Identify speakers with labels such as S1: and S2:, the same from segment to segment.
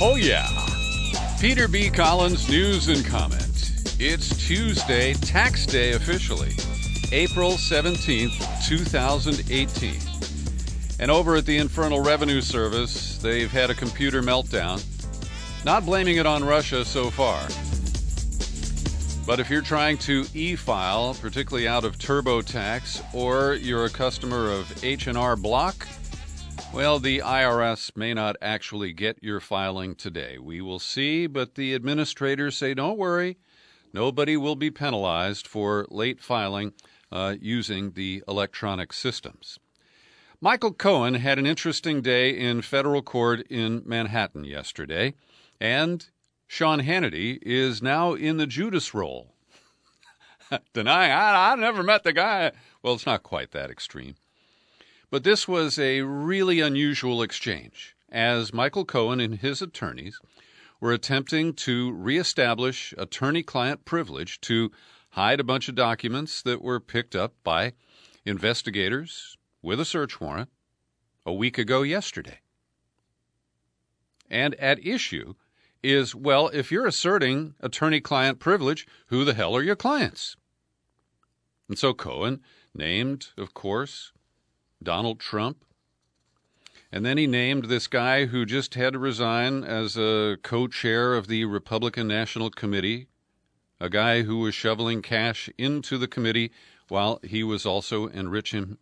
S1: Oh, yeah. Peter B. Collins, news and comment. It's Tuesday, tax day officially, April 17th, 2018. And over at the Infernal Revenue Service, they've had a computer meltdown. Not blaming it on Russia so far. But if you're trying to e-file, particularly out of TurboTax, or you're a customer of H&R Block, well, the IRS may not actually get your filing today. We will see, but the administrators say, don't worry, nobody will be penalized for late filing using the electronic systems. Michael Cohen had an interesting day in federal court in Manhattan yesterday, and Sean Hannity is now in the Judas role. Denying, I never met the guy. Well, it's not quite that extreme. But this was a really unusual exchange, as Michael Cohen and his attorneys were attempting to reestablish attorney-client privilege to hide a bunch of documents that were picked up by investigators with a search warrant a week ago yesterday. And at issue is, well, if you're asserting attorney-client privilege, who the hell are your clients? And so Cohen named, of course, Donald Trump. And then he named this guy who just had to resign as a co-chair of the Republican National Committee, a guy who was shoveling cash into the committee while he was also enriching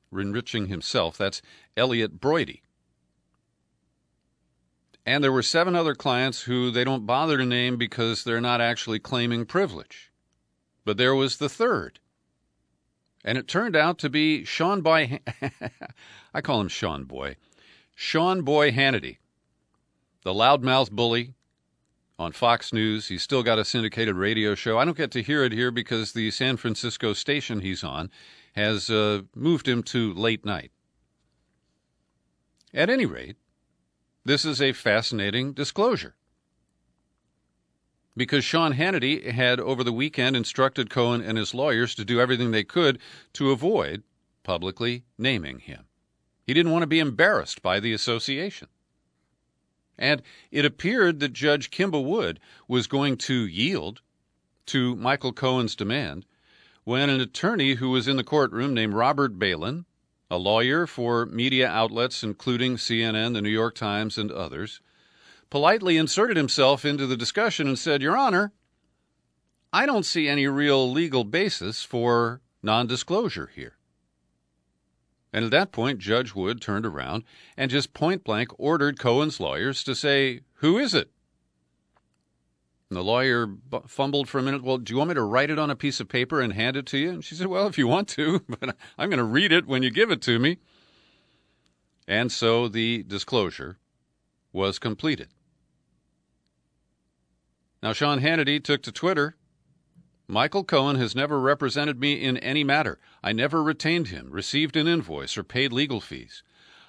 S1: himself. That's Elliot Broidy. And there were 7 other clients who they don't bother to name because they're not actually claiming privilege. But there was the third. And it turned out to be Sean Boy, I call him Sean Boy, Sean Boy Hannity, the loudmouth bully on Fox News. He's still got a syndicated radio show. I don't get to hear it here because the San Francisco station he's on has moved him to late night. At any rate, this is a fascinating disclosure, because Sean Hannity had over the weekend instructed Cohen and his lawyers to do everything they could to avoid publicly naming him. He didn't want to be embarrassed by the association. And it appeared that Judge Kimball Wood was going to yield to Michael Cohen's demand when an attorney who was in the courtroom named Robert Balin, a lawyer for media outlets including CNN, the New York Times, and others, politely inserted himself into the discussion and said, Your Honor, I don't see any real legal basis for non-disclosure here. And at that point, Judge Wood turned around and just point-blank ordered Cohen's lawyers to say, who is it? And the lawyer fumbled for a minute. Well, do you want me to write it on a piece of paper and hand it to you? And she said, well, if you want to, but I'm going to read it when you give it to me. And so the disclosure was completed. Now, Sean Hannity took to Twitter, Michael Cohen has never represented me in any matter. I never retained him, received an invoice, or paid legal fees.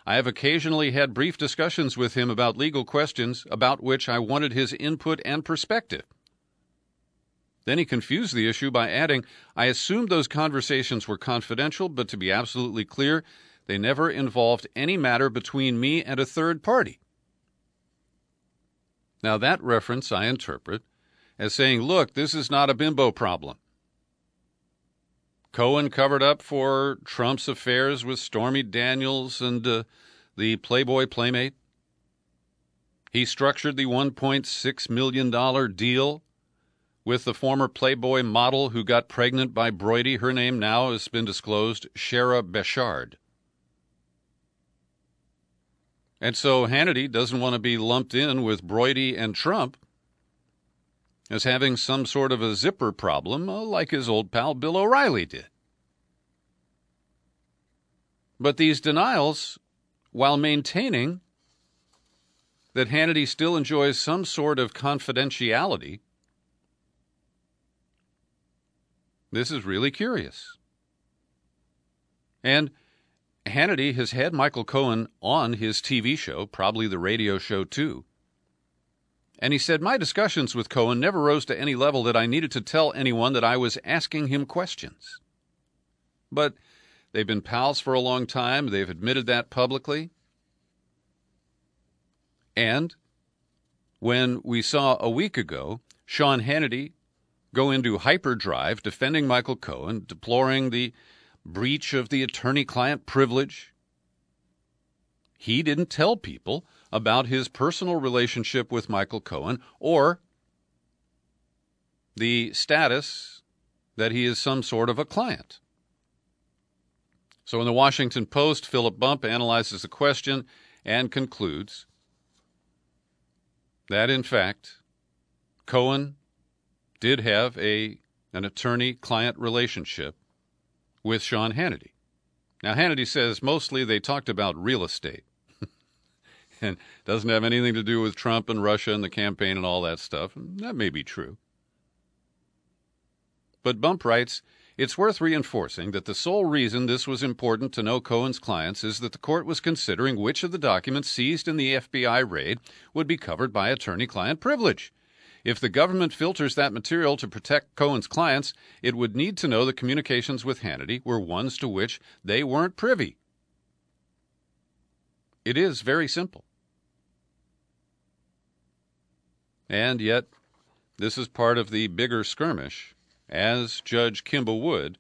S1: I have occasionally had brief discussions with him about legal questions about which I wanted his input and perspective. Then he confused the issue by adding, I assumed those conversations were confidential, but to be absolutely clear, they never involved any matter between me and a third party. Now, that reference I interpret as saying, look, this is not a bimbo problem. Cohen covered up for Trump's affairs with Stormy Daniels and the Playboy Playmate. He structured the $1.6 million deal with the former Playboy model who got pregnant by Broidy. Her name now has been disclosed, Shara Beshard. And so Hannity doesn't want to be lumped in with Broidy and Trump as having some sort of a zipper problem like his old pal Bill O'Reilly did. But these denials, while maintaining that Hannity still enjoys some sort of confidentiality, this is really curious. And Hannity has had Michael Cohen on his TV show, probably the radio show too. And he said, my discussions with Cohen never rose to any level that I needed to tell anyone that I was asking him questions. But they've been pals for a long time. They've admitted that publicly. And when we saw a week ago Sean Hannity go into hyperdrive defending Michael Cohen, deploring the breach of the attorney-client privilege. He didn't tell people about his personal relationship with Michael Cohen or the status that he is some sort of a client. So in the Washington Post, Philip Bump analyzes the question and concludes that, in fact, Cohen did have an attorney-client relationship with Sean Hannity. Now, Hannity says mostly they talked about real estate and doesn't have anything to do with Trump and Russia and the campaign and all that stuff. And that may be true. But Bump writes, it's worth reinforcing that the sole reason this was important to know Cohen's clients is that the court was considering which of the documents seized in the FBI raid would be covered by attorney-client privilege. If the government filters that material to protect Cohen's clients, it would need to know the communications with Hannity were ones to which they weren't privy. It is very simple. And yet, this is part of the bigger skirmish as Judge Kimball Wood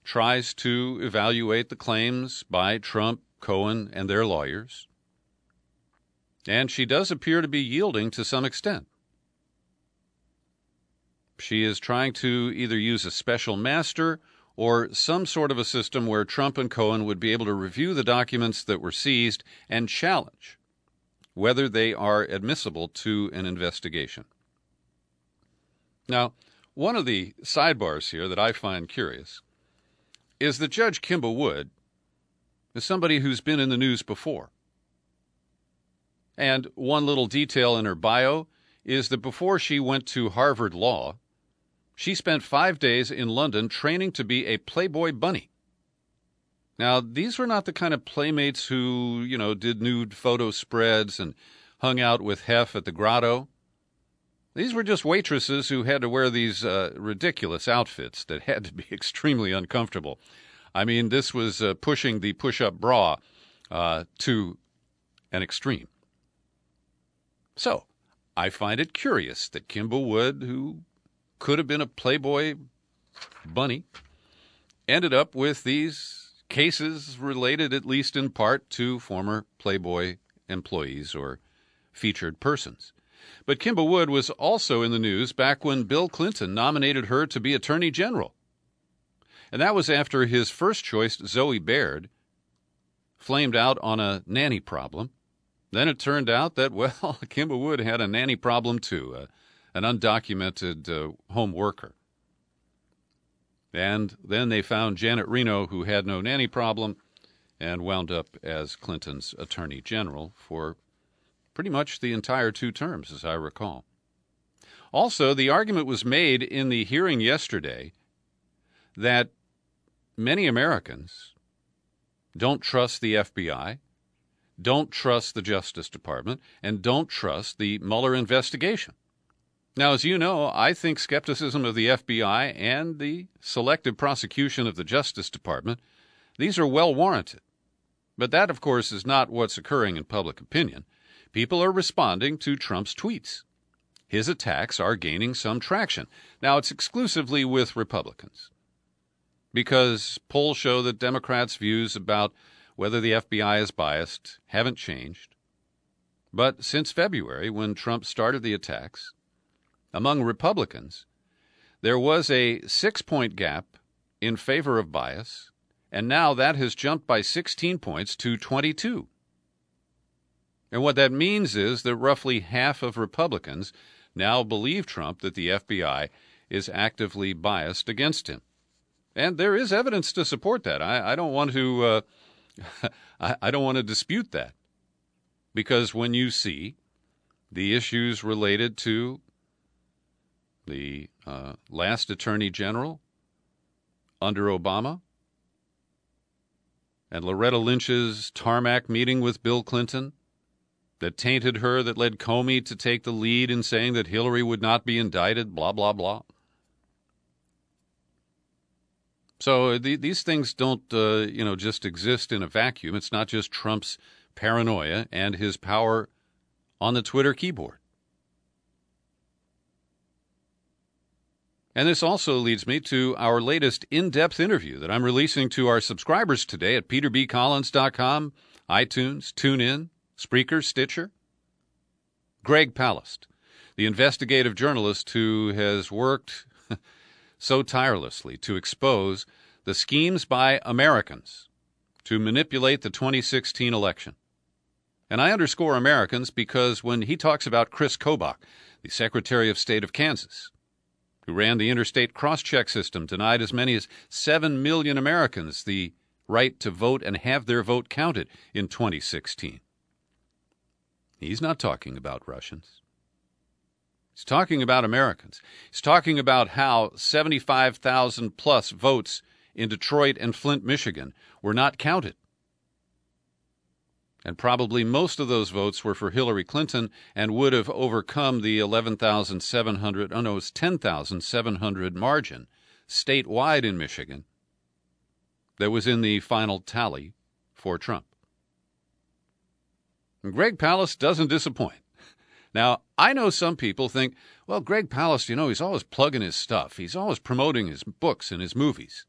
S1: tries to evaluate the claims by Trump, Cohen, and their lawyers. And she does appear to be yielding to some extent. She is trying to either use a special master or some sort of a system where Trump and Cohen would be able to review the documents that were seized and challenge whether they are admissible to an investigation. Now, one of the sidebars here that I find curious is that Judge Kimball Wood is somebody who's been in the news before. And one little detail in her bio is that before she went to Harvard Law, she spent 5 days in London training to be a Playboy bunny. Now, these were not the kind of playmates who, did nude photo spreads and hung out with Hef at the Grotto. These were just waitresses who had to wear these ridiculous outfits that had to be extremely uncomfortable. I mean, this was pushing the push-up bra to an extreme. So, I find it curious that Kimball Wood, who could have been a Playboy bunny, ended up with these cases related, at least in part, to former Playboy employees or featured persons. But Kimball Wood was also in the news back when Bill Clinton nominated her to be Attorney General. And that was after his first choice, Zoe Baird, flamed out on a nanny problem. Then it turned out that, well, Kimball Wood had a nanny problem too, an undocumented home worker. And then they found Janet Reno, who had no nanny problem, and wound up as Clinton's Attorney General for pretty much the entire 2 terms, as I recall. Also, the argument was made in the hearing yesterday that many Americans don't trust the FBI, don't trust the Justice Department, and don't trust the Mueller investigation. Now, as you know, I think skepticism of the FBI and the selective prosecution of the Justice Department, these are well warranted. But that, of course, is not what's occurring in public opinion. People are responding to Trump's tweets. His attacks are gaining some traction. Now, it's exclusively with Republicans, because polls show that Democrats' views about whether the FBI is biased haven't changed. But since February, when Trump started the attacks, among Republicans, there was a 6-point gap in favor of bias, and now that has jumped by 16 points to 22. And what that means is that roughly half of Republicans now believe Trump that the FBI is actively biased against him. And there is evidence to support that. I don't want to I don't want to dispute that, because when you see the issues related to the last Attorney General under Obama and Loretta Lynch's tarmac meeting with Bill Clinton that tainted her, that led Comey to take the lead in saying that Hillary would not be indicted, blah, blah, blah. So these things don't, just exist in a vacuum. It's not just Trump's paranoia and his power on the Twitter keyboard. And this also leads me to our latest in-depth interview that I'm releasing to our subscribers today at peterbcollins.com, iTunes, TuneIn, Spreaker, Stitcher. Greg Palast, the investigative journalist who has worked so tirelessly to expose the schemes by Americans to manipulate the 2016 election. And I underscore Americans because when he talks about Chris Kobach, the Secretary of State of Kansas, who ran the interstate cross-check system, denied as many as 7 million Americans the right to vote and have their vote counted in 2016. He's not talking about Russians. He's talking about Americans. He's talking about how 75,000 plus votes in Detroit and Flint, Michigan were not counted. And probably most of those votes were for Hillary Clinton and would have overcome the 10,700 margin statewide in Michigan that was in the final tally for Trump. And Greg Palast doesn't disappoint. Now, I know some people think, well, Greg Palast, he's always plugging his stuff. He's always promoting his books and his movies.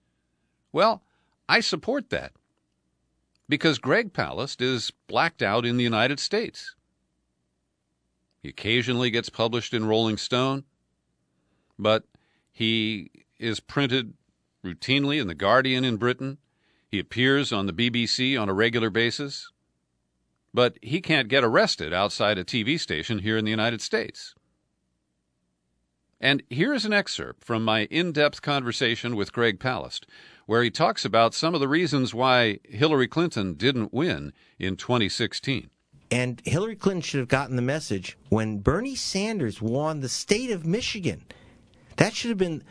S1: Well, I support that, because Greg Palast is blacked out in the United States. He occasionally gets published in Rolling Stone, but he is printed routinely in The Guardian in Britain. He appears on the BBC on a regular basis, but he can't get arrested outside a TV station here in the United States. And here is an excerpt from my in-depth conversation with Greg Palast, where he talks about some of the reasons why Hillary Clinton didn't win in 2016.
S2: And Hillary Clinton should have gotten the message when Bernie Sanders won the state of Michigan. That should have been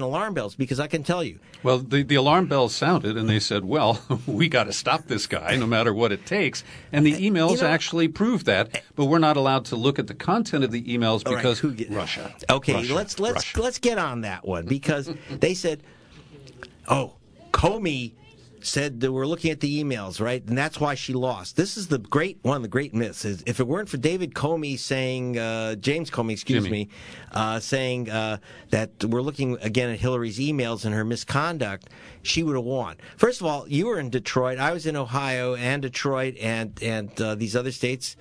S2: alarm bells, because I can tell you.
S1: Well, the alarm bells sounded, and they said, well, we got to stop this guy no matter what it takes. And the emails actually prove that, but we're not allowed to look at the content of the emails because Russia.
S2: Okay,
S1: Russia,
S2: let's get on that one, because they said, oh, Comey said that we're looking at the emails, right? And that's why she lost. This is one of the great myths. Is if it weren't for David Comey saying, James Comey, saying that we're looking again at Hillary's emails and her misconduct, she would have won. First of all, you were in Detroit. I was in Ohio and Detroit and these other states.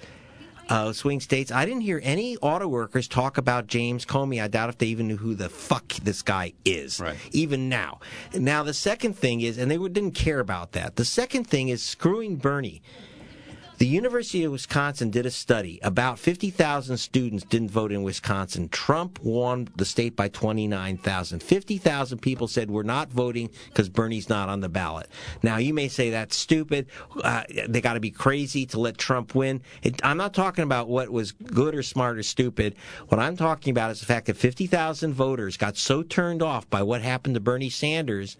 S2: Swing states. I didn't hear any auto workers talk about James Comey. I doubt if they even knew who the fuck this guy is,
S1: right,
S2: even now. Now, the second thing is, and they didn't care about that, the second thing is screwing Bernie. The University of Wisconsin did a study. About 50,000 students didn't vote in Wisconsin. Trump won the state by 29,000. 50,000 people said we're not voting because Bernie's not on the ballot. Now, you may say that's stupid. They got to be crazy to let Trump win. I'm not talking about what was good or smart or stupid. What I'm talking about is the fact that 50,000 voters got so turned off by what happened to Bernie Sanders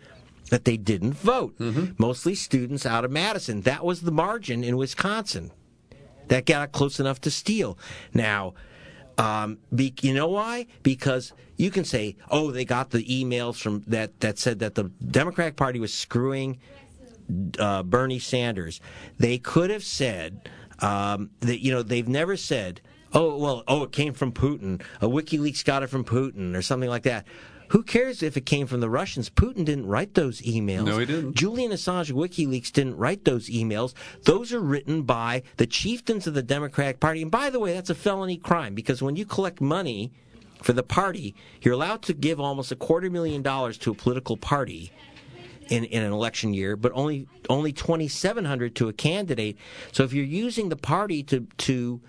S2: that they didn't vote. Mostly students out of Madison. That was the margin in Wisconsin. That got close enough to steal. Now, you know why? Because you can say, oh, they got the emails from that said that the Democratic Party was screwing Bernie Sanders. They could have said that, they've never said, it came from Putin. WikiLeaks got it from Putin or something like that. Who cares if it came from the Russians? Putin didn't write those emails.
S1: No, he didn't.
S2: Julian Assange of WikiLeaks didn't write those emails. Those are written by the chieftains of the Democratic Party. And by the way, that's a felony crime, because when you collect money for the party, you're allowed to give almost $250,000 to a political party in an election year, but only $2,700 to a candidate. So if you're using the party to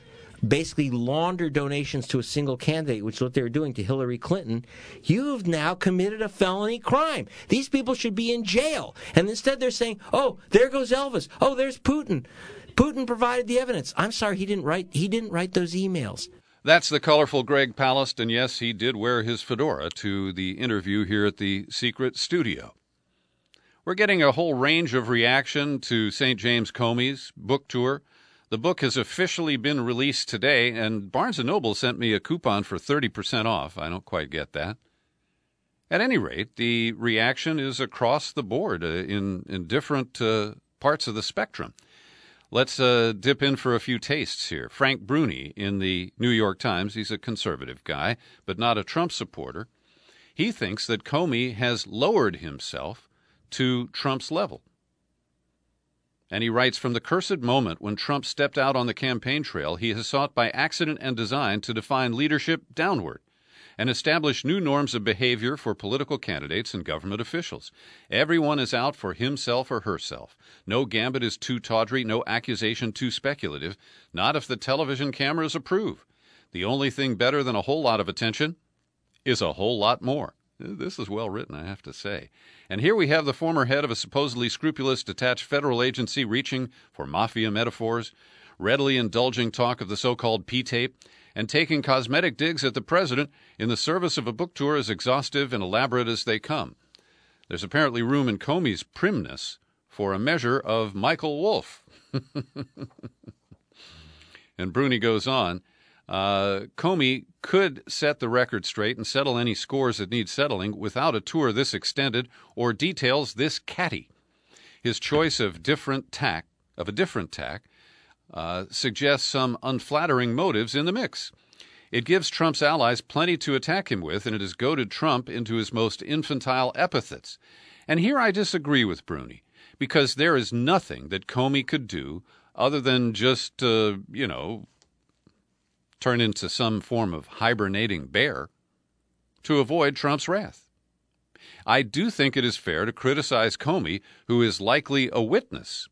S2: basically launder donations to a single candidate, which is what they were doing to Hillary Clinton, you've now committed a felony crime. These people should be in jail. And instead they're saying, oh, there goes Elvis. Oh, there's Putin. Putin provided the evidence. I'm sorry, he didn't write those emails.
S1: That's the colorful Greg Palast, and yes, he did wear his fedora to the interview here at the secret studio. We're getting a whole range of reaction to St. James Comey's book tour. The book has officially been released today, and Barnes & Noble sent me a coupon for 30% off. I don't quite get that. At any rate, the reaction is across the board in different parts of the spectrum. Let's dip in for a few tastes here. Frank Bruni in the New York Times, he's a conservative guy, but not a Trump supporter. He thinks that Comey has lowered himself to Trump's level. And he writes, from the cursed moment when Trump stepped out on the campaign trail, he has sought by accident and design to define leadership downward and establish new norms of behavior for political candidates and government officials. Everyone is out for himself or herself. No gambit is too tawdry, no accusation too speculative, not if the television cameras approve. The only thing better than a whole lot of attention is a whole lot more. This is well written, I have to say. And here we have the former head of a supposedly scrupulous, detached federal agency reaching for mafia metaphors, readily indulging talk of the so-called P-tape, and taking cosmetic digs at the president in the service of a book tour as exhaustive and elaborate as they come. There's apparently room in Comey's primness for a measure of Michael Wolff. And Bruni goes on, Comey could set the record straight and settle any scores that need settling without a tour this extended or details this catty. His choice of a different tack suggests some unflattering motives in the mix. It gives Trump's allies plenty to attack him with, and it has goaded Trump into his most infantile epithets. And here I disagree with Bruni, because there is nothing that Comey could do other than just, turn into some form of hibernating bear to avoid Trump's wrath. I do think it is fair to criticize Comey, who is likely a witness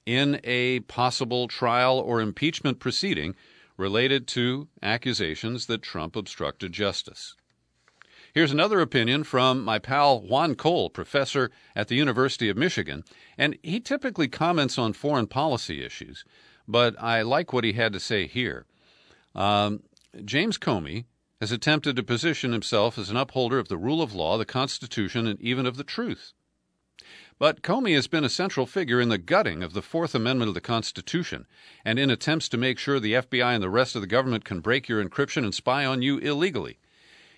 S1: in a possible trial or impeachment proceeding related to accusations that Trump obstructed justice. Here's another opinion from my pal Juan Cole, professor at the University of Michigan, and he typically comments on foreign policy issues, but I like what he had to say here. James Comey has attempted to position himself as an upholder of the rule of law, the Constitution, and even of the truth. But Comey has been a central figure in the gutting of the Fourth Amendment of the Constitution and in attempts to make sure the FBI and the rest of the government can break your encryption and spy on you illegally.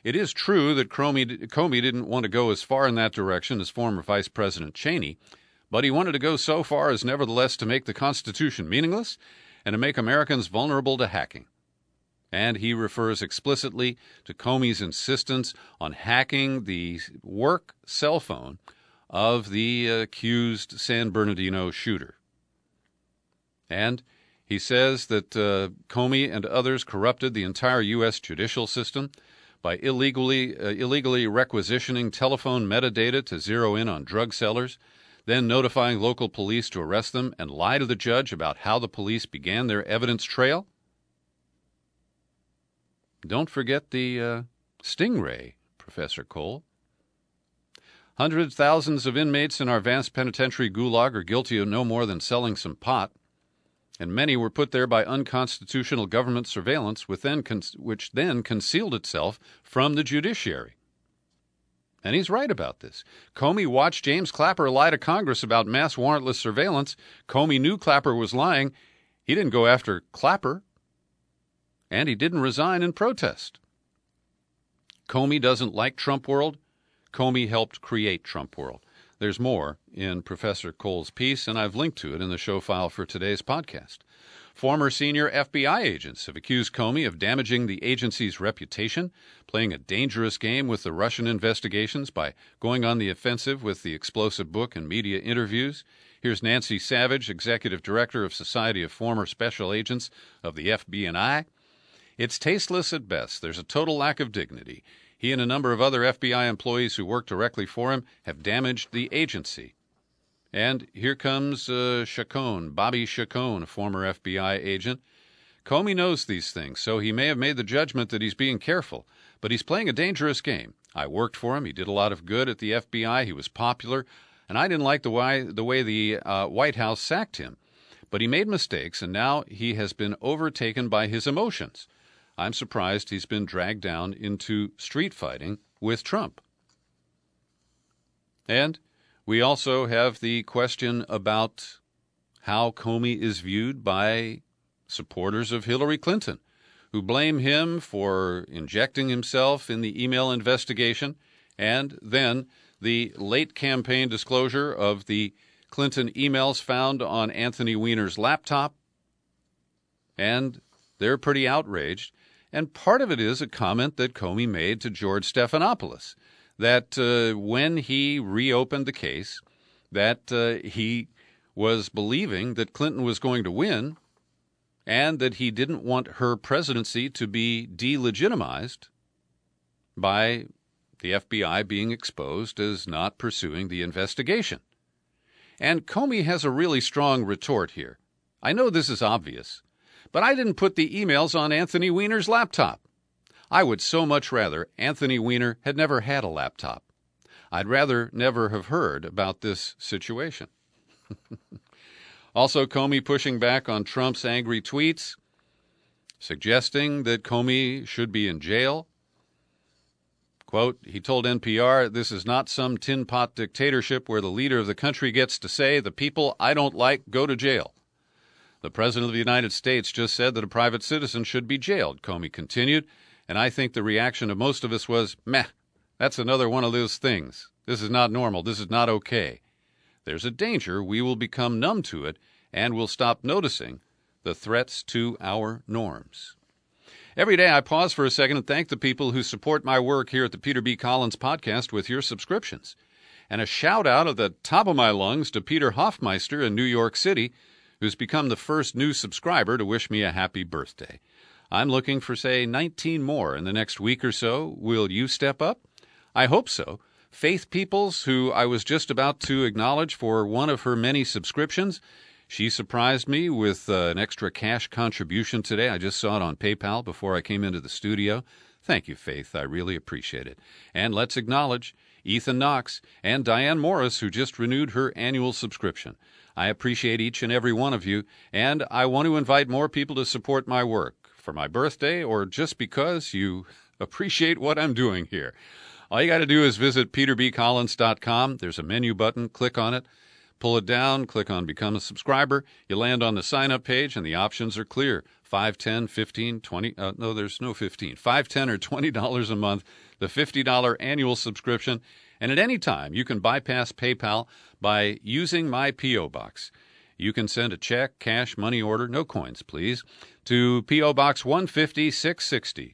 S1: It is true that Comey didn't want to go as far in that direction as former Vice President Cheney, but he wanted to go so far as nevertheless to make the Constitution meaningless and to make Americans vulnerable to hacking. And he refers explicitly to Comey's insistence on hacking the work cell phone of the accused San Bernardino shooter. And he says that Comey and others corrupted the entire U.S. judicial system by illegally requisitioning telephone metadata to zero in on drug sellers, then notifying local police to arrest them and lie to the judge about how the police began their evidence trail. Don't forget the stingray, Professor Cole. Hundreds, thousands of inmates in our vast penitentiary gulag are guilty of no more than selling some pot, and many were put there by unconstitutional government surveillance, which then concealed itself from the judiciary. And he's right about this. Comey watched James Clapper lie to Congress about mass warrantless surveillance. Comey knew Clapper was lying. He didn't go after Clapper, and he didn't resign in protest. Comey doesn't like Trump world. Comey helped create Trump world. There's more in Professor Cole's piece, and I've linked to it in the show file for today's podcast. Former senior FBI agents have accused Comey of damaging the agency's reputation, playing a dangerous game with the Russian investigations by going on the offensive with the explosive book and media interviews. Here's Nancy Savage, executive director of Society of Former Special Agents of the FBI. It's tasteless at best. There's a total lack of dignity. He and a number of other FBI employees who work directly for him have damaged the agency. And here comes Bobby Chacon, a former FBI agent. Comey knows these things, so he may have made the judgment that he's being careful, but he's playing a dangerous game. I worked for him. He did a lot of good at the FBI. He was popular, and I didn't like the way the White House sacked him. But he made mistakes, and now he has been overtaken by his emotions. I'm surprised he's been dragged down into street fighting with Trump. And we also have the question about how Comey is viewed by supporters of Hillary Clinton, who blame him for injecting himself in the email investigation, and then the late campaign disclosure of the Clinton emails found on Anthony Weiner's laptop. And they're pretty outraged. And part of it is a comment that Comey made to George Stephanopoulos, that when he reopened the case, that he was believing that Clinton was going to win and that he didn't want her presidency to be delegitimized by the FBI being exposed as not pursuing the investigation. And Comey has a really strong retort here. I know this is obvious, but I didn't put the emails on Anthony Weiner's laptop. I would so much rather Anthony Weiner had never had a laptop. I'd rather never have heard about this situation. Also, Comey pushing back on Trump's angry tweets, suggesting that Comey should be in jail. Quote, he told NPR, "This is not some tin pot dictatorship where the leader of the country gets to say, the people I don't like go to jail. The President of the United States just said that a private citizen should be jailed," Comey continued, "and I think the reaction of most of us was, meh, that's another one of those things. This is not normal. This is not okay. There's a danger we will become numb to it and will stop noticing the threats to our norms." Every day I pause for a second and thank the people who support my work here at the Peter B. Collins Podcast with your subscriptions. And a shout out at the top of my lungs to Peter Hoffmeister in New York City, who's become the first new subscriber to wish me a happy birthday. I'm looking for, say, 19 more in the next week or so. Will you step up? I hope so. Faith Peoples, who I was just about to acknowledge for one of her many subscriptions, she surprised me with an extra cash contribution today. I just saw it on PayPal before I came into the studio. Thank you, Faith. I really appreciate it. And let's acknowledge Ethan Knox and Diane Morris, who just renewed her annual subscription. I appreciate each and every one of you, and I want to invite more people to support my work for my birthday or just because you appreciate what I'm doing here. All you got to do is visit peterbcollins.com. There's a menu button. Click on it. Pull it down, click on Become a Subscriber. You land on the sign-up page, and the options are clear. $5, $10, $15, $20. No, there's no 15. $5, $10, or $20 a month, the $50 annual subscription. And at any time, you can bypass PayPal by using my P.O. Box. You can send a check, cash, money order, no coins, please, to P.O. Box 150-660,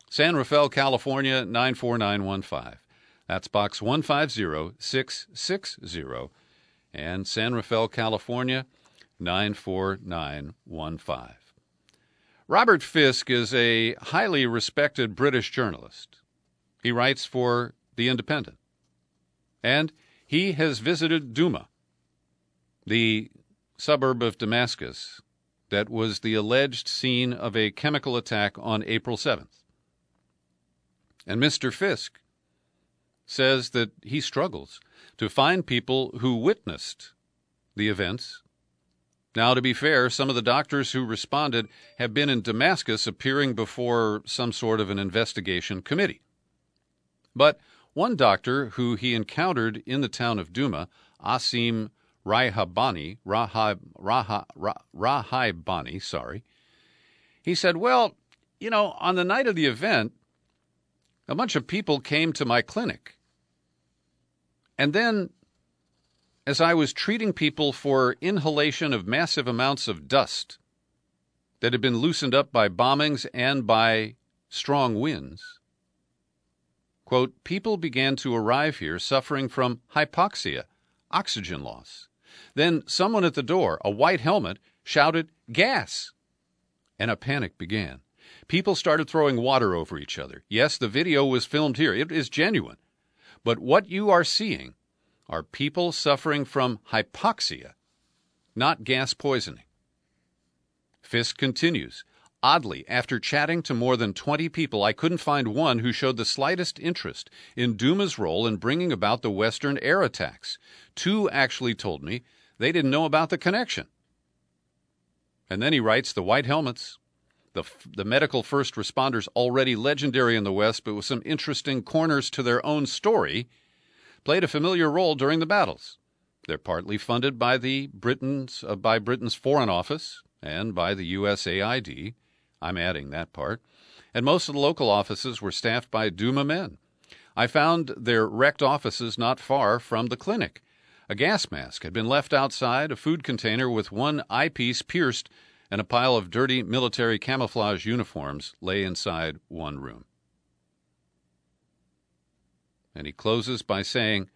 S1: San Rafael, California, 94915. That's Box 150660. And San Rafael, California, 94915. Robert Fisk is a highly respected British journalist. He writes for The Independent. And he has visited Duma, the suburb of Damascus that was the alleged scene of a chemical attack on April 7th. And Mr. Fisk says that he struggles to find people who witnessed the events. Now, to be fair, some of the doctors who responded have been in Damascus appearing before some sort of an investigation committee. But one doctor who he encountered in the town of Duma, Asim Rahaibani, he said, well, you know, on the night of the event, a bunch of people came to my clinic. And then, as I was treating people for inhalation of massive amounts of dust that had been loosened up by bombings and by strong winds, quote, people began to arrive here suffering from hypoxia, oxygen loss. Then someone at the door, a white helmet, shouted, gas! And a panic began. People started throwing water over each other. Yes, the video was filmed here. It is genuine. But what you are seeing are people suffering from hypoxia, not gas poisoning. Fisk continues, oddly, after chatting to more than 20 people, I couldn't find one who showed the slightest interest in Duma's role in bringing about the Western air attacks. 2 actually told me they didn't know about the connection. And then he writes, the white helmets, the medical first responders already legendary in the West, but with some interesting corners to their own story, played a familiar role during the battles. They're partly funded by Britain's Foreign Office and by the USAID. I'm adding that part. And most of the local offices were staffed by Duma men. I found their wrecked offices not far from the clinic. A gas mask had been left outside a food container with one eyepiece pierced, and a pile of dirty military camouflage uniforms lay inside one room. And he closes by saying,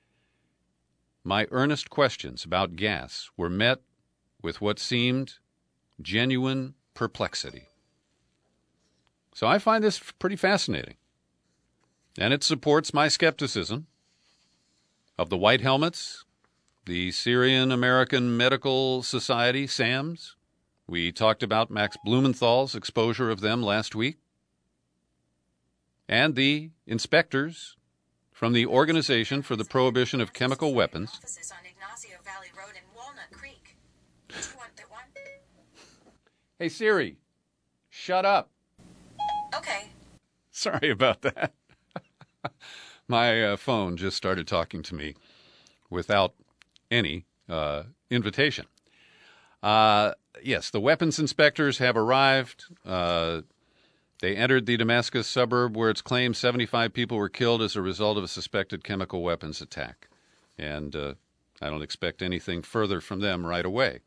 S1: "My earnest questions about gas were met with what seemed genuine perplexity." So I find this pretty fascinating. And it supports my skepticism of the White Helmets, the Syrian American Medical Society, SAMS. We talked about Max Blumenthal's exposure of them last week. And the inspectors from the Organization for the Prohibition of Chemical Weapons.
S3: Offices on Ignacio Valley Road in Walnut Creek. Do you want that one?
S1: Hey, Siri, shut up.
S3: Okay.
S1: Sorry about that. My phone just started talking to me without any invitation. Yes, the weapons inspectors have arrived. They entered the Damascus suburb where it's claimed 75 people were killed as a result of a suspected chemical weapons attack. And I don't expect anything further from them right away.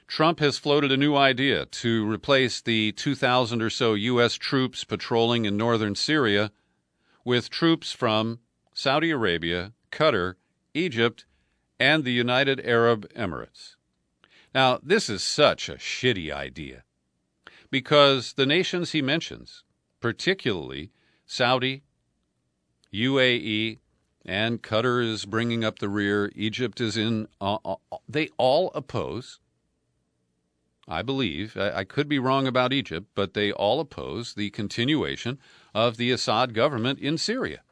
S1: Trump has floated a new idea to replace the 2,000 or so U.S. troops patrolling in northern Syria with troops from Saudi Arabia, Qatar, Egypt, and the United Arab Emirates. Now, this is such a shitty idea because the nations he mentions, particularly Saudi, UAE, and Qatar is bringing up the rear, Egypt is in, they all oppose, I believe, I could be wrong about Egypt, but they all oppose the continuation of the Assad government in Syria.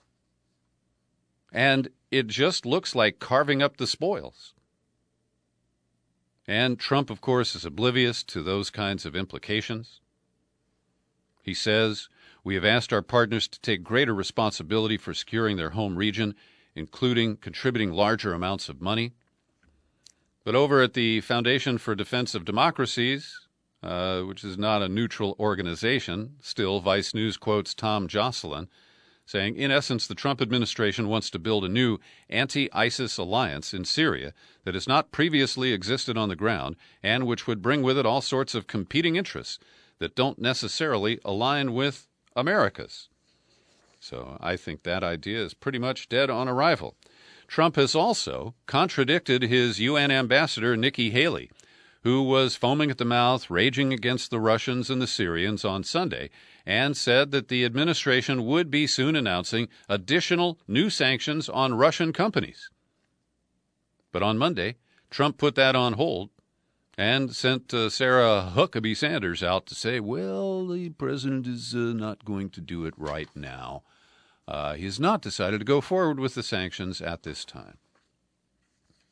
S1: And it just looks like carving up the spoils. And Trump, of course, is oblivious to those kinds of implications. He says, "We have asked our partners to take greater responsibility for securing their home region, including contributing larger amounts of money." But over at the Foundation for Defense of Democracies, which is not a neutral organization, still Vice News quotes Tom Jocelyn, saying, in essence, the Trump administration wants to build a new anti-ISIS alliance in Syria that has not previously existed on the ground and which would bring with it all sorts of competing interests that don't necessarily align with America's. So I think that idea is pretty much dead on arrival. Trump has also contradicted his UN ambassador, Nikki Haley, who was foaming at the mouth, raging against the Russians and the Syrians on Sunday, and said that the administration would be soon announcing additional new sanctions on Russian companies. But on Monday, Trump put that on hold and sent Sarah Huckabee Sanders out to say, well, the president is not going to do it right now. He has not decided to go forward with the sanctions at this time.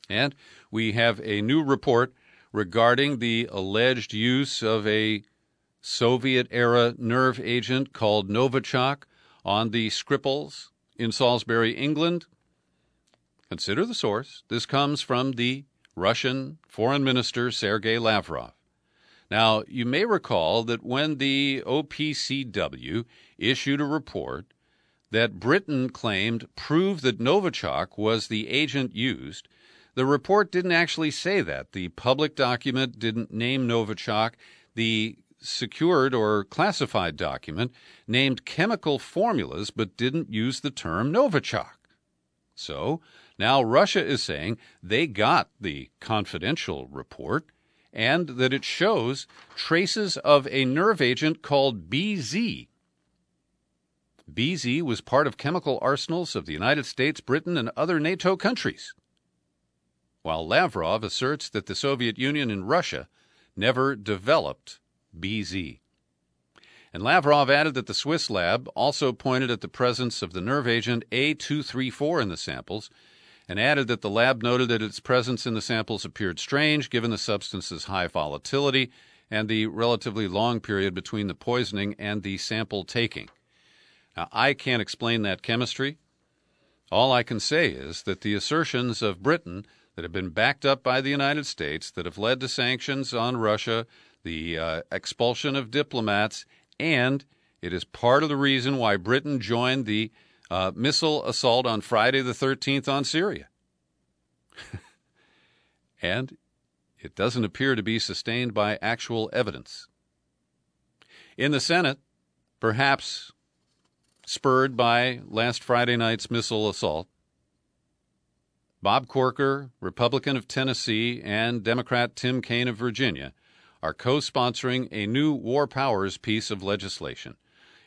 S1: And we have a new report regarding the alleged use of a Soviet-era nerve agent called Novichok on the Skripals in Salisbury, England. Consider the source. This comes from the Russian Foreign Minister Sergei Lavrov. Now, you may recall that when the OPCW issued a report that Britain claimed proved that Novichok was the agent used, the report didn't actually say that. The public document didn't name Novichok. The secured or classified document named chemical formulas but didn't use the term Novichok. So now Russia is saying they got the confidential report and that it shows traces of a nerve agent called BZ. BZ was part of chemical arsenals of the United States, Britain, and other NATO countries, while Lavrov asserts that the Soviet Union and Russia never developed BZ. And Lavrov added that the Swiss lab also pointed at the presence of the nerve agent A234 in the samples, and added that the lab noted that its presence in the samples appeared strange given the substance's high volatility and the relatively long period between the poisoning and the sample taking. Now, I can't explain that chemistry. All I can say is that the assertions of Britain that have been backed up by the United States, that have led to sanctions on Russia, the expulsion of diplomats, and it is part of the reason why Britain joined the missile assault on Friday the 13th on Syria. And It doesn't appear to be sustained by actual evidence. In the Senate, perhaps spurred by last Friday night's missile assault, Bob Corker, Republican of Tennessee, and Democrat Tim Kaine of Virginia are co-sponsoring a new war powers piece of legislation.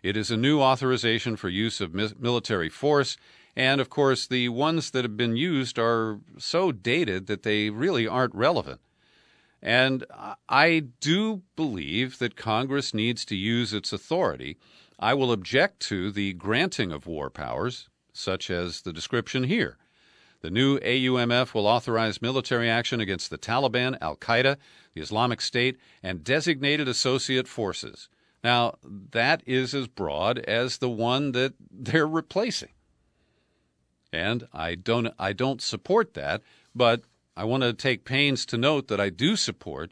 S1: It is a new authorization for use of military force, and of course the ones that have been used are so dated that they really aren't relevant. And I do believe that Congress needs to use its authority. I will object to the granting of war powers, such as the description here. The new AUMF will authorize military action against the Taliban, Al-Qaeda, the Islamic State, and designated associate forces. Now, that is as broad as the one that they're replacing. And I don't support that, but I want to take pains to note that I do support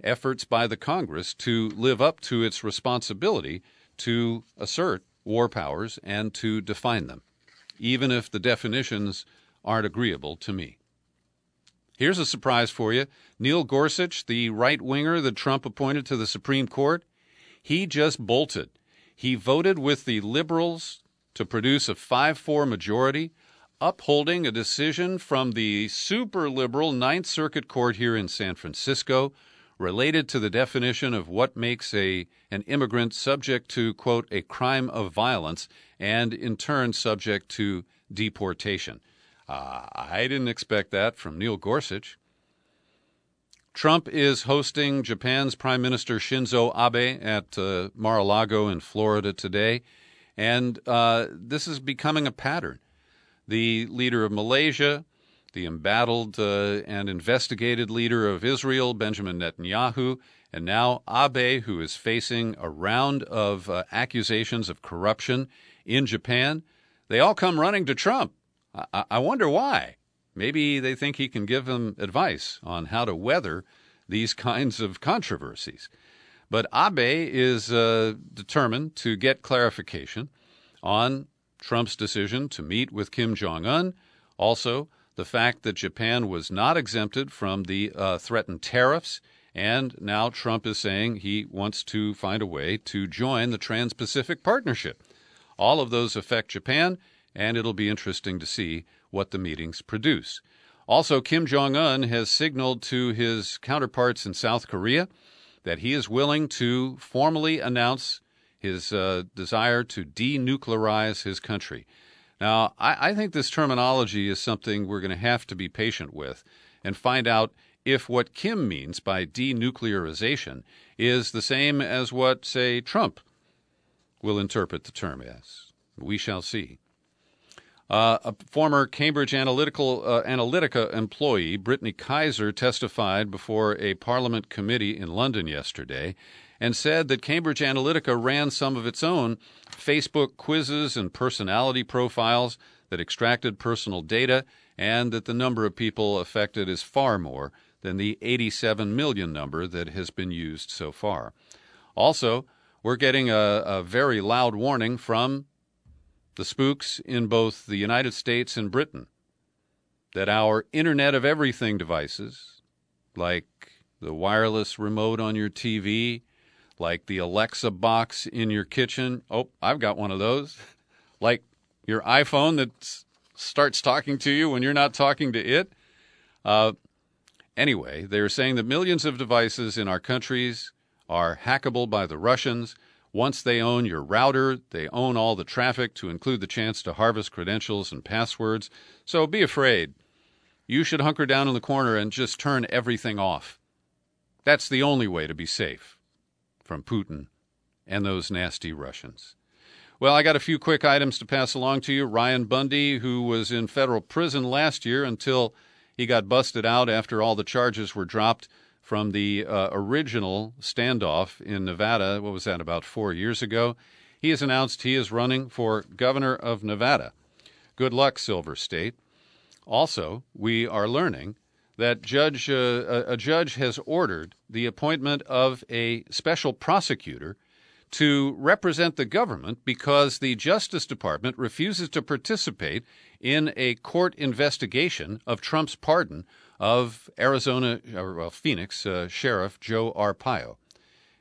S1: efforts by the Congress to live up to its responsibility to assert war powers and to define them, even if the definitions aren't agreeable to me. Here's a surprise for you. Neil Gorsuch, the right-winger that Trump appointed to the Supreme Court, he just bolted. He voted with the liberals to produce a 5-4 majority, upholding a decision from the super-liberal Ninth Circuit Court here in San Francisco related to the definition of what makes an immigrant subject to, quote, a crime of violence and, in turn, subject to deportation. I didn't expect that from Neil Gorsuch. Trump is hosting Japan's Prime Minister Shinzo Abe at Mar-a-Lago in Florida today, and this is becoming a pattern. The leader of Malaysia, the embattled and investigated leader of Israel, Benjamin Netanyahu, and now Abe, who is facing a round of accusations of corruption in Japan, they all come running to Trump. I wonder why. Maybe they think he can give them advice on how to weather these kinds of controversies. But Abe is determined to get clarification on Trump's decision to meet with Kim Jong-un, also the fact that Japan was not exempted from the threatened tariffs, and now Trump is saying he wants to find a way to join the Trans-Pacific Partnership. All of those affect Japan, and it'll be interesting to see what the meetings produce. Also, Kim Jong-un has signaled to his counterparts in South Korea that he is willing to formally announce his desire to denuclearize his country. Now, I think this terminology is something we're going to have to be patient with and find out if what Kim means by denuclearization is the same as what, say, Trump will interpret the term as. We shall see. A former Cambridge Analytica employee, Brittany Kaiser, testified before a Parliament committee in London yesterday and said that Cambridge Analytica ran some of its own Facebook quizzes and personality profiles that extracted personal data, and that the number of people affected is far more than the 87 million number that has been used so far. Also, we're getting a very loud warning from the spooks in both the United States and Britain that our Internet of Everything devices, like the wireless remote on your TV, like the Alexa box in your kitchen. Oh, I've got one of those. Like your iPhone that starts talking to you when you're not talking to it. Anyway, they're saying that millions of devices in our countries are hackable by the Russians. Once they own your router, they own all the traffic, to include the chance to harvest credentials and passwords. So be afraid. You should hunker down in the corner and just turn everything off. That's the only way to be safe from Putin and those nasty Russians. Well, I got a few quick items to pass along to you. Ryan Bundy, who was in federal prison last year until he got busted out after all the charges were dropped from the original standoff in Nevada. What was that, about 4 years ago? He has announced he is running for governor of Nevada. Good luck, Silver State. Also, we are learning that a judge has ordered the appointment of a special prosecutor to represent the government because the Justice Department refuses to participate in a court investigation of Trump's pardon of Phoenix Sheriff Joe Arpaio.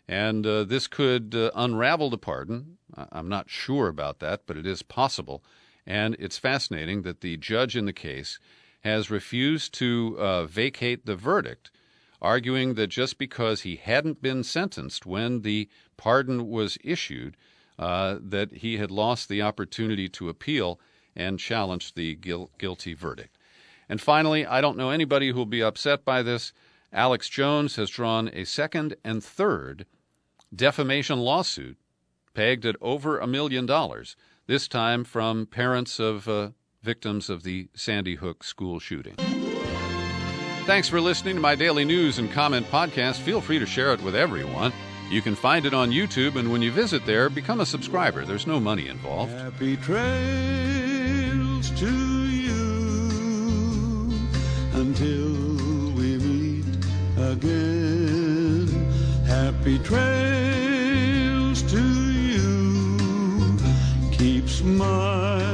S1: And this could unravel the pardon. I'm not sure about that, but it is possible. And it's fascinating that the judge in the case has refused to vacate the verdict, arguing that just because he hadn't been sentenced when the pardon was issued, that he had lost the opportunity to appeal and challenge the guilty verdict. And finally, I don't know anybody who will be upset by this. Alex Jones has drawn a second and third defamation lawsuit pegged at over $1 million, this time from parents of victims of the Sandy Hook school shooting. Thanks for listening to my daily news and comment podcast. Feel free to share it with everyone. You can find it on YouTube, and when you visit there, become a subscriber. There's no money involved.
S4: Happy trails to you until we meet again. Happy trails to you. Keep smiling.